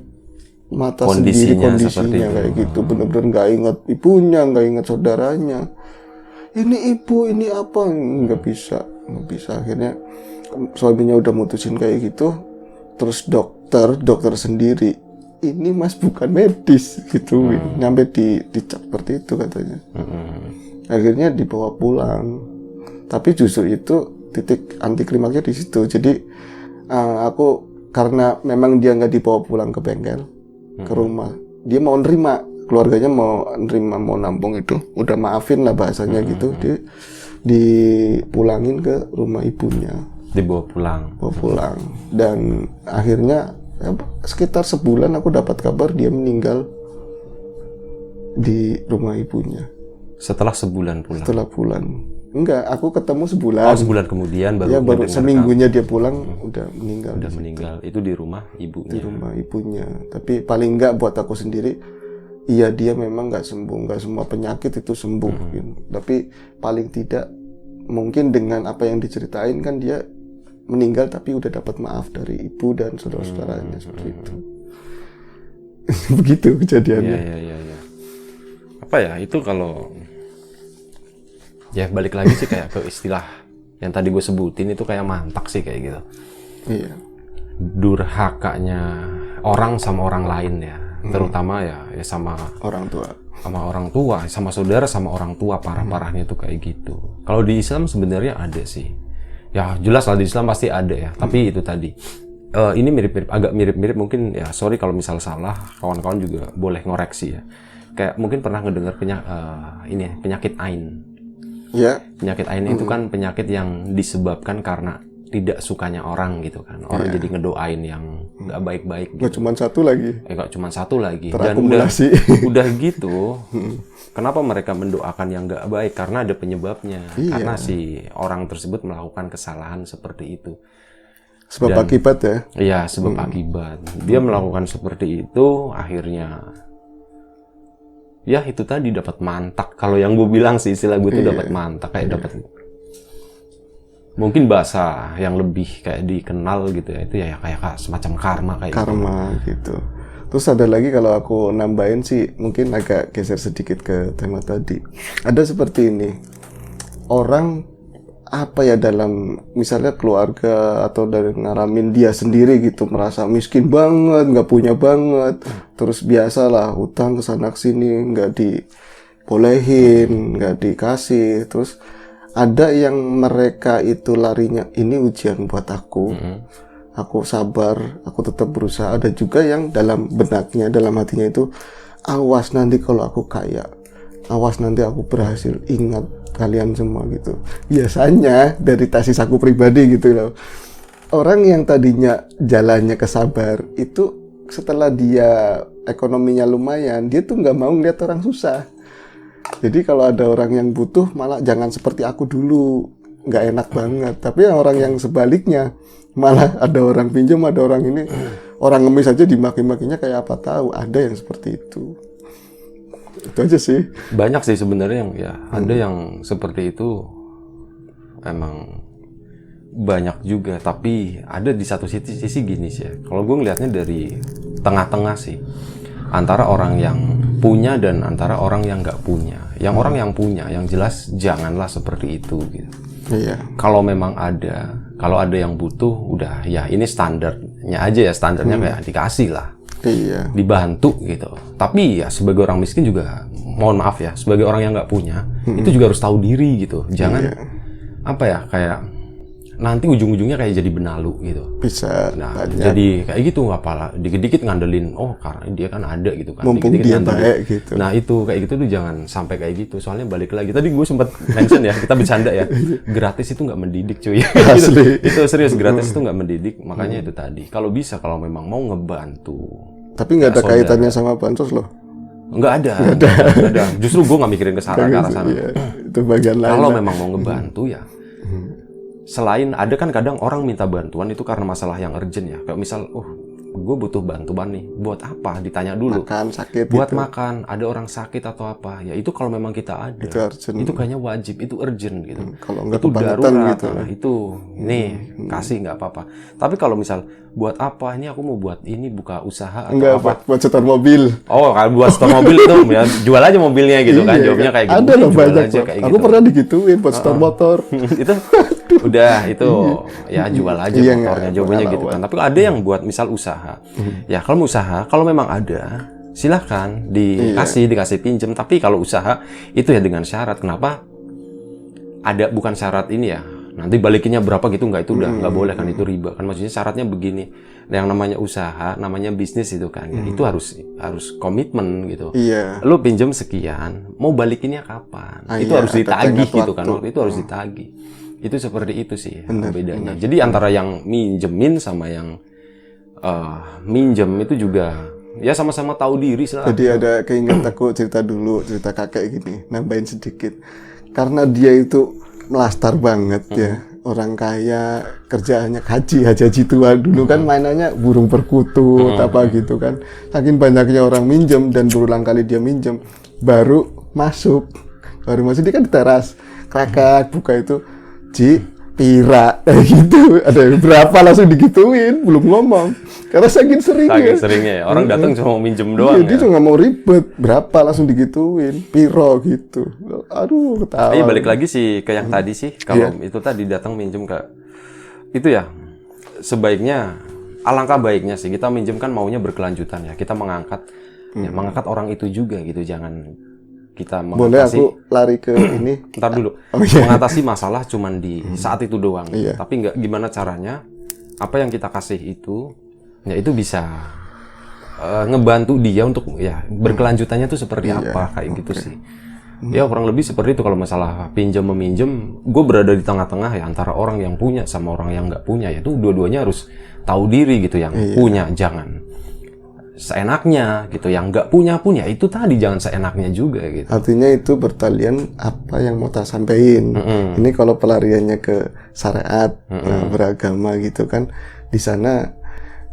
Speaker 1: mata sendiri kondisinya kayak gitu, bener-bener nggak inget ibunya, nggak inget saudaranya. Ini ibu, ini apa, nggak bisa. Akhirnya suaminya udah mutusin kayak gitu. Terus dokter sendiri, ini mas bukan medis gitu, nyampe dicap seperti itu katanya. Akhirnya dibawa pulang, tapi justru itu titik anti klimaksnya di situ. Jadi aku, karena memang dia nggak dibawa pulang ke bengkel, ke rumah, dia mau nerima, keluarganya mau nerima, mau nampung itu, udah maafin lah bahasanya gitu, dia dipulangin ke rumah ibunya.
Speaker 2: Dibawa pulang. Dan akhirnya sekitar sebulan aku dapat kabar dia meninggal di rumah ibunya. Setelah sebulan pulang?
Speaker 1: Setelah bulan. Enggak, aku ketemu sebulan.
Speaker 2: Sebulan kemudian baru.
Speaker 1: Ya, baru seminggunya dia pulang udah meninggal.
Speaker 2: Udah meninggal. Itu di rumah ibunya.
Speaker 1: Di rumah ibunya. Tapi paling enggak buat aku sendiri, iya dia memang nggak sembuh, nggak semua penyakit itu sembuh. Gitu. Tapi paling tidak mungkin dengan apa yang diceritain kan dia meninggal tapi udah dapat maaf dari ibu dan saudara-saudaranya seperti itu. Begitu kejadiannya.
Speaker 2: Iya. Apa ya, itu kalau ya balik lagi sih kayak ke istilah yang tadi gue sebutin itu kayak mantak sih kayak gitu.
Speaker 1: Iya.
Speaker 2: Durhakanya orang sama orang lain ya, terutama ya sama
Speaker 1: orang tua.
Speaker 2: Sama saudara, sama orang tua, parah-parahnya tuh kayak gitu. Kalau di Islam sebenarnya ada sih. Ya jelas lah di Islam pasti ada ya. Tapi itu tadi, ini agak mirip-mirip mungkin ya. Sorry kalau misal salah, kawan-kawan juga boleh ngoreksi ya. Kayak mungkin pernah ngedengar penyakit Ain.
Speaker 1: Ya.
Speaker 2: Penyakit Ain itu kan penyakit yang disebabkan karena tidak sukanya orang gitu kan. Orang jadi ngedoain yang nggak baik-baik. Gitu.
Speaker 1: Nggak cuma satu lagi.
Speaker 2: Nggak cuma satu lagi. Dan udah gitu. Kenapa mereka mendoakan yang nggak baik? Karena ada penyebabnya. Iya. Karena si orang tersebut melakukan kesalahan seperti itu.
Speaker 1: Sebab akibat ya?
Speaker 2: Iya, sebab akibat. Dia melakukan seperti itu, akhirnya ya itu tadi dapat mantak. Kalau yang gue bilang sih istilah gue itu dapat mantak, kayak dapat mungkin bahasa yang lebih kayak dikenal gitu ya, itu ya kayak semacam karma kayak
Speaker 1: karma gitu. Terus ada lagi kalau aku nambahin sih, mungkin agak geser sedikit ke tema tadi. Ada seperti ini, orang apa ya dalam misalnya keluarga atau dari ngalamin dia sendiri gitu, merasa miskin banget, nggak punya banget, terus biasalah utang kesana kesini, nggak dibolehin, nggak dikasih, terus ada yang mereka itu larinya ini ujian buat aku, aku sabar, aku tetap berusaha. Ada juga yang dalam benaknya, dalam hatinya itu, awas nanti kalau aku kaya, awas nanti aku berhasil, ingat kalian semua gitu. Biasanya dari tesis aku pribadi gitu loh, orang yang tadinya jalannya ke sabar itu setelah dia ekonominya lumayan, dia tuh nggak mau ngeliat orang susah. Jadi kalau ada orang yang butuh, malah jangan seperti aku dulu, nggak enak banget. Tapi orang yang sebaliknya, malah ada orang pinjam, ada orang ini, orang ngemis aja dimaki-makinya kayak apa tahu. Ada yang seperti itu. Itu aja sih.
Speaker 2: Banyak sih sebenarnya yang ya ada yang seperti itu, emang banyak juga. Tapi ada di satu sisi gini sih ya. Kalau gue ngelihatnya dari tengah-tengah sih, antara orang yang punya dan antara orang yang nggak punya. Yang orang yang punya, yang jelas janganlah seperti itu gitu.
Speaker 1: Iya.
Speaker 2: Kalau memang ada, kalau ada yang butuh, udah ya ini standarnya aja ya, standarnya kayak dikasih lah.
Speaker 1: Iya.
Speaker 2: Dibantu gitu. Tapi ya sebagai orang miskin juga, mohon maaf ya, sebagai orang yang nggak punya, itu juga harus tahu diri gitu. Jangan apa ya, kayak nanti ujung-ujungnya kayak jadi benalu gitu.
Speaker 1: Bisa.
Speaker 2: Nah,
Speaker 1: banyak.
Speaker 2: jadi kayak gitu, apalah dikit-dikit ngandelin, oh karena dia kan ada gitu kan.
Speaker 1: Mumpung
Speaker 2: Dikit-dikit
Speaker 1: dia
Speaker 2: ngandelin.
Speaker 1: baik gitu.
Speaker 2: Nah itu kayak gitu tuh jangan sampai kayak gitu. Soalnya balik lagi, tadi gue sempat mention ya, kita bercanda ya, gratis itu nggak mendidik cuy.
Speaker 1: Asli.
Speaker 2: Itu serius, gratis itu nggak mendidik. Makanya itu tadi, kalau bisa, kalau memang mau ngebantu.
Speaker 1: Tapi nggak ada kaitannya sama bansos loh.
Speaker 2: Nggak ada. Justru gue nggak mikirin ke arah sana.
Speaker 1: Iya, itu bagian lain.
Speaker 2: Kalau memang mau ngebantu ya, selain ada kan kadang orang minta bantuan itu karena masalah yang urgent ya. Kayak misal, gue butuh bantuan nih. Buat apa? Ditanya dulu.
Speaker 1: Makan, sakit
Speaker 2: Buat
Speaker 1: gitu.
Speaker 2: makan, ada orang sakit atau apa. Ya itu kalau memang kita ada.
Speaker 1: Itu urgent.
Speaker 2: Itu kayaknya wajib, itu urgent gitu.
Speaker 1: Kalau nggak
Speaker 2: itu
Speaker 1: kebangetan
Speaker 2: darurat
Speaker 1: gitu.
Speaker 2: nah, itu nih kasih nggak apa-apa. Tapi kalau misal buat apa, ini aku mau buat ini, buka usaha atau
Speaker 1: Enggak,
Speaker 2: apa.
Speaker 1: buat setor mobil.
Speaker 2: Oh, kalau buat setor mobil itu ya jual aja mobilnya gitu kan.
Speaker 1: Iya,
Speaker 2: Jawabnya kayak gitu.
Speaker 1: ada loh
Speaker 2: Jual
Speaker 1: banyak
Speaker 2: aja
Speaker 1: Bang.
Speaker 2: kayak
Speaker 1: Aku
Speaker 2: gitu.
Speaker 1: pernah digituin buat setor motor.
Speaker 2: Itu udah itu ya jual aja
Speaker 1: Iya,
Speaker 2: motornya,
Speaker 1: nggak
Speaker 2: jawabannya gitu
Speaker 1: pengalaman.
Speaker 2: kan. Tapi ada yang buat misal usaha. Ya kalau mau usaha, kalau memang ada silahkan dikasih pinjem. Tapi kalau usaha itu ya dengan syarat. Kenapa? Ada bukan syarat ini ya. Nanti balikinnya berapa gitu, nggak, itu udah nggak boleh kan, itu riba kan. Maksudnya syaratnya begini. Yang namanya usaha, namanya bisnis itu kan. Ya, itu harus komitmen gitu.
Speaker 1: Iya.
Speaker 2: Lu pinjem sekian, mau balikinnya kapan? Itu
Speaker 1: Iya,
Speaker 2: harus
Speaker 1: ada
Speaker 2: ditagih
Speaker 1: tenggat
Speaker 2: gitu kan.
Speaker 1: waktu.
Speaker 2: Waktu itu harus ditagih. Itu seperti itu sih bedanya.
Speaker 1: bener.
Speaker 2: Jadi antara yang minjemin sama yang minjem itu juga ya sama-sama tahu diri lah.
Speaker 1: Jadi ada keinget aku cerita kakek gini, nambahin sedikit. Karena dia itu melastar banget ya. Orang kaya kerjaannya haji tua dulu kan mainannya burung perkutut apa gitu kan. Saking banyaknya orang minjem dan berulang kali dia minjem, baru masuk dia kan di teras, kakak buka itu, Ji, pira gitu, ada yang berapa langsung digituin, belum ngomong karena saking seringnya
Speaker 2: ya. Orang datang cuma mau minjem doang.
Speaker 1: Dia cuma mau ribet, berapa langsung digituin, piro gitu. Aduh, ketawa.
Speaker 2: Iya, balik lagi sih ke yang tadi sih. Kalau itu tadi datang minjem ke itu ya, sebaiknya alangkah baiknya sih kita minjem kan maunya berkelanjutan ya. Kita mengangkat mengangkat orang itu juga gitu. Jangan kita mengatasi.
Speaker 1: Boleh aku lari ke ini?
Speaker 2: Ntar dulu. Mengatasi masalah cuman di saat itu doang. Tapi nggak gimana caranya, apa yang kita kasih itu, ya itu bisa ngebantu dia untuk ya berkelanjutannya tuh seperti apa, kayak gitu sih. Ya kurang lebih seperti itu. Kalau masalah pinjam meminjam, gue berada di tengah-tengah ya, antara orang yang punya sama orang yang nggak punya. Ya itu dua-duanya harus tahu diri gitu. Yang punya jangan seenaknya gitu, yang nggak punya itu tadi jangan seenaknya juga gitu.
Speaker 1: Artinya itu bertalian apa yang mau tak sampaikan. Ini kalau pelariannya ke syariat, beragama gitu kan, di sana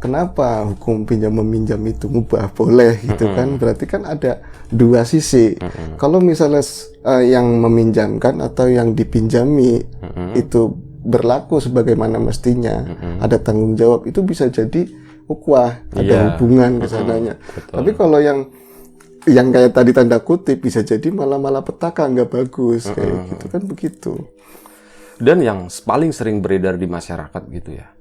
Speaker 1: kenapa hukum pinjam meminjam itu mubah boleh gitu kan? Berarti kan ada dua sisi. Kalau misalnya yang meminjamkan atau yang dipinjami itu berlaku sebagaimana mestinya, ada tanggung jawab, itu bisa jadi ukhuwah, ada hubungan ke sananya. Tapi kalau yang kayak tadi tanda kutip bisa jadi malah petaka, nggak bagus kayak gitu kan, begitu.
Speaker 2: Dan yang paling sering beredar di masyarakat gitu ya.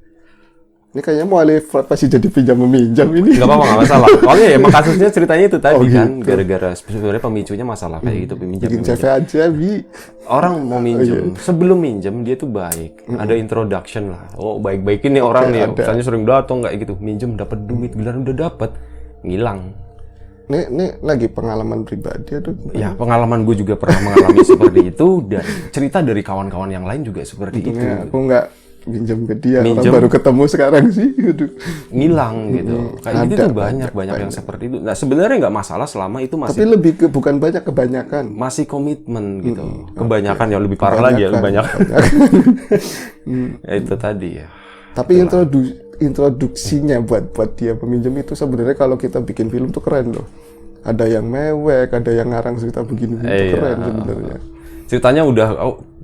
Speaker 1: Ini kayaknya mau alih pasti jadi pinjam meminjam ini.
Speaker 2: Nggak apa-apa, nggak masalah. Soalnya ya emang kasusnya ceritanya itu tadi kan, gara-gara sebenarnya pemicunya masalah kayak gitu,
Speaker 1: Bikin CV aja, Bi.
Speaker 2: Orang mau minjem, sebelum minjem dia tuh baik, ada introduction lah. Oh baik-baik ini orang nih, misalnya sering datang kayak gitu, minjem dapat duit, giliran udah dapat ngilang.
Speaker 1: Ini lagi pengalaman pribadi atau?
Speaker 2: Ya pengalaman gue juga pernah mengalami seperti itu, dan cerita dari kawan-kawan yang lain juga seperti itu.
Speaker 1: Aku nggak minjem ke dia, orang baru ketemu sekarang sih. Aduh.
Speaker 2: Ngilang gitu. Kayak gitu tuh banyak yang seperti itu. Nah sebenarnya nggak masalah selama itu masih.
Speaker 1: Tapi lebih ke bukan banyak, kebanyakan.
Speaker 2: Masih komitmen gitu. Kebanyakan yang lebih parah lagi ya, kebanyakan. Ya itu tadi ya.
Speaker 1: Tapi introduksinya buat dia peminjam itu sebenarnya kalau kita bikin film tuh keren loh. Ada yang mewek, ada yang ngarang cerita begini itu keren sebenarnya.
Speaker 2: Ceritanya udah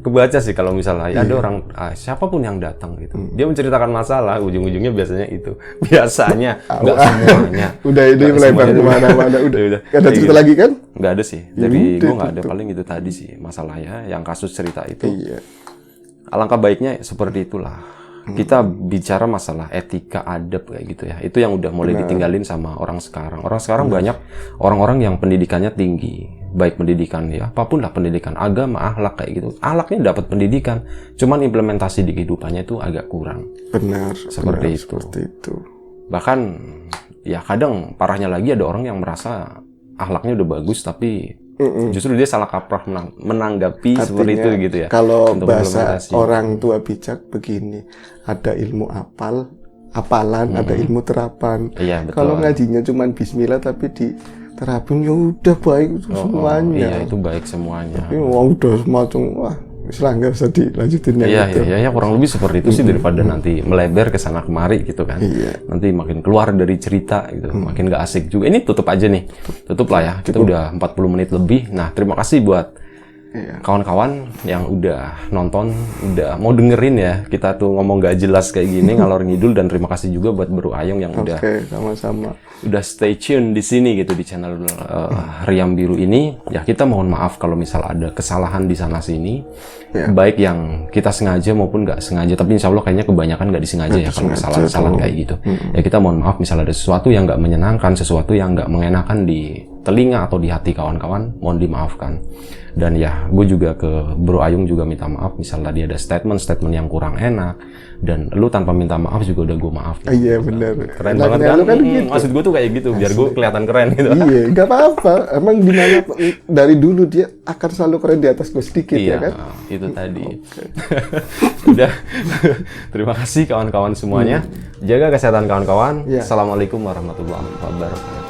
Speaker 2: kebaca sih kalau misalnya ada orang siapapun yang datang gitu. Dia menceritakan masalah, ujung-ujungnya biasanya itu. Biasanya enggak semuanya.
Speaker 1: Udah ini melebar kemana-mana udah. Ada cerita lagi kan?
Speaker 2: Enggak ada sih. Dari gue enggak ada, paling itu tadi sih masalahnya yang kasus cerita itu.
Speaker 1: Iya.
Speaker 2: Alangkah baiknya seperti itulah. Kita bicara masalah etika adab kayak gitu ya. Itu yang udah mulai ditinggalin sama orang sekarang. Orang sekarang banyak orang-orang yang pendidikannya tinggi. Baik pendidikan ya, apapun lah pendidikan, agama, akhlak kayak gitu. Akhlaknya dapat pendidikan, cuman implementasi di kehidupannya itu agak kurang.
Speaker 1: Benar.
Speaker 2: Seperti itu. Bahkan ya kadang parahnya lagi ada orang yang merasa akhlaknya udah bagus tapi justru dia salah kaprah menanggapi artinya, seperti itu gitu ya.
Speaker 1: Kalau bahasa orang tua bijak begini, ada ilmu apalan, ada ilmu terapan.
Speaker 2: Iya,
Speaker 1: kalau ngajinya cuma bismillah tapi diterapin ya udah baik semuanya.
Speaker 2: Iya, itu baik semuanya.
Speaker 1: Tapi udah semacam wah, Islam nggak usah dilanjutin
Speaker 2: Iya, kurang lebih seperti itu sih daripada nanti melebar ke sana kemari gitu kan. Nanti makin keluar dari cerita gitu, makin nggak asik juga. Ini tutup aja nih, tutup lah ya. Kita udah 40 menit lebih. Nah, terima kasih buat kawan-kawan yang udah nonton, udah mau dengerin ya. Kita tuh ngomong gak jelas kayak gini, ngalor ngidul, dan terima kasih juga buat Bro Ayung yang udah
Speaker 1: sama-sama.
Speaker 2: Udah stay tune di sini gitu di channel Riam Biru ini. Ya kita mohon maaf kalau misal ada kesalahan di sana sini. Baik yang kita sengaja maupun nggak sengaja. Tapi insya Allah kayaknya kebanyakan nggak disengaja ya kalau kesalahan kayak gitu. Ya kita mohon maaf misal ada sesuatu yang nggak menyenangkan, sesuatu yang nggak mengenakan di telinga atau di hati kawan-kawan, mohon dimaafkan. Dan ya, gue juga ke Bro Ayung juga minta maaf, misalnya dia ada statement yang kurang enak, dan lu tanpa minta maaf juga udah gue maaf.
Speaker 1: Iya benar.
Speaker 2: Keren banget kan? Gitu. Maksud gue tuh kayak gitu, biar gue kelihatan keren gitu.
Speaker 1: Iya, nggak apa-apa. Emang dimana dari dulu dia akan selalu keren di atas gue sedikit ya kan?
Speaker 2: Itu tadi. Udah. Terima kasih kawan-kawan semuanya. Jaga kesehatan kawan-kawan. Assalamualaikum warahmatullahi wabarakatuh.